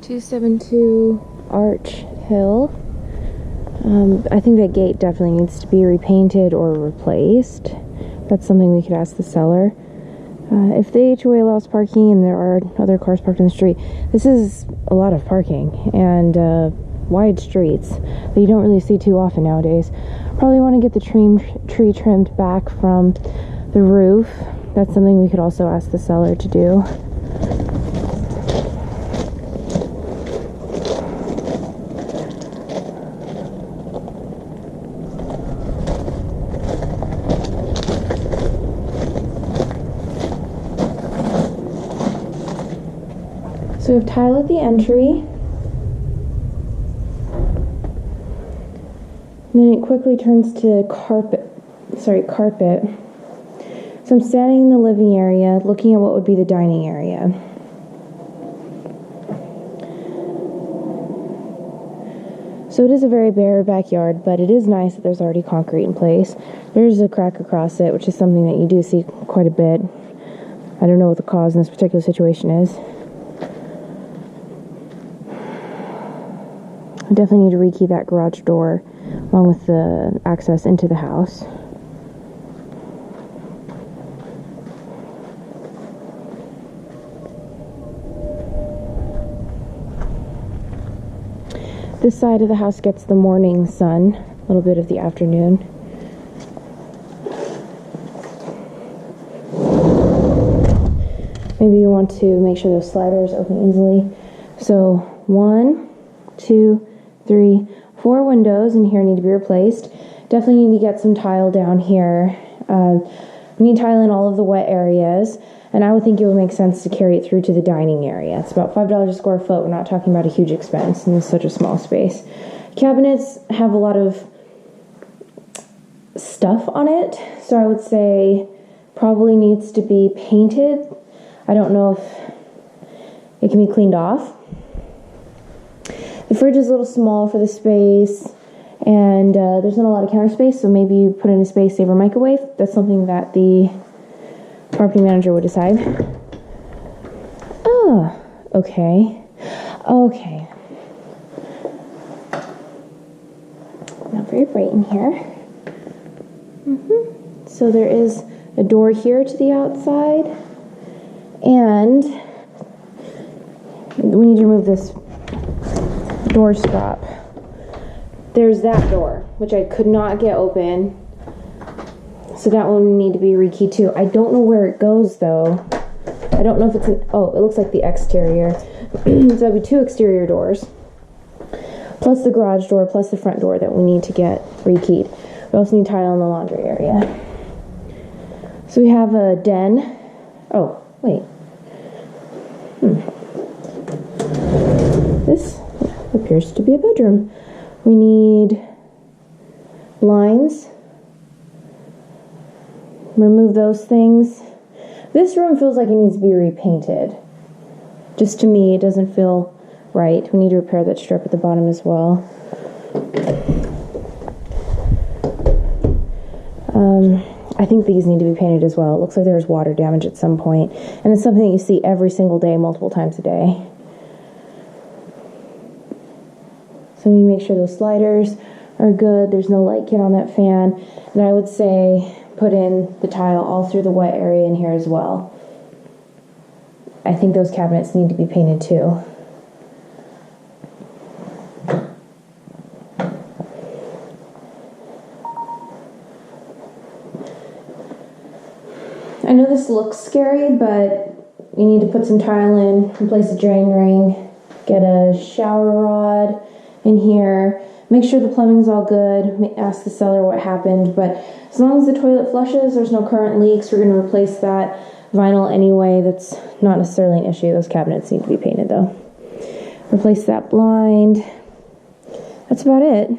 272 Arch Hill. I think that gate definitely needs to be repainted or replaced. That's something we could ask the seller. If the HOA allows parking and there are other cars parked on the street, this is a lot of parking and wide streets that you don't really see too often nowadays. Probably want to get the tree trimmed back from the roof. That's something we could also ask the seller to do. So we have tile at the entry. And then it quickly turns to carpet. So I'm standing in the living area, looking at what would be the dining area. So it is a very bare backyard, but it is nice that there's already concrete in place. There's a crack across it, which is something that you do see quite a bit. I don't know what the cause in this particular situation is. I definitely need to rekey that garage door along with the access into the house. This side of the house gets the morning sun, a little bit of the afternoon. Maybe you want to make sure those sliders open easily. So 1, 2, 3, 4 windows in here need to be replaced. Definitely need to get some tile down here. We need tile in all of the wet areas, and I would think it would make sense to carry it through to the dining area. It's about $5 a square foot. We're not talking about a huge expense in such a small space. Cabinets have a lot of stuff on it, so I would say probably needs to be painted. I don't know if it can be cleaned off. The fridge is a little small for the space, and there's not a lot of counter space, so maybe you put in a space saver microwave. That's something that the property manager would decide. Oh, okay. Okay. Not very bright in here. So there is a door here to the outside, and we need to remove this door strap. There's that door, which I could not get open, so that one will need to be rekeyed too. I don't know where it goes though. I don't know if it's an, oh, it looks like the exterior. So that'd be 2 exterior doors, plus the garage door, plus the front door that we need to get rekeyed. We also need tile in the laundry area. So we have a den. Oh, wait. This appears to be a bedroom. We need lines. Remove those things. This room feels like it needs to be repainted. Just to me, it doesn't feel right. We need to repair that strip at the bottom as well. I think these need to be painted as well. It looks like there was water damage at some point, and it's something that you see every single day, multiple times a day. So we need to make sure those sliders are good. There's no light kit on that fan. And I would say put in the tile all through the wet area in here as well. I think those cabinets need to be painted too. I know this looks scary, but you need to put some tile in, replace the drain ring, get a shower rod in here, make sure the plumbing's all good, ask the seller what happened, but as long as the toilet flushes, there's no current leaks, we're going to replace that vinyl anyway. That's not necessarily an issue. Those cabinets need to be painted though. Replace that blind. That's about it.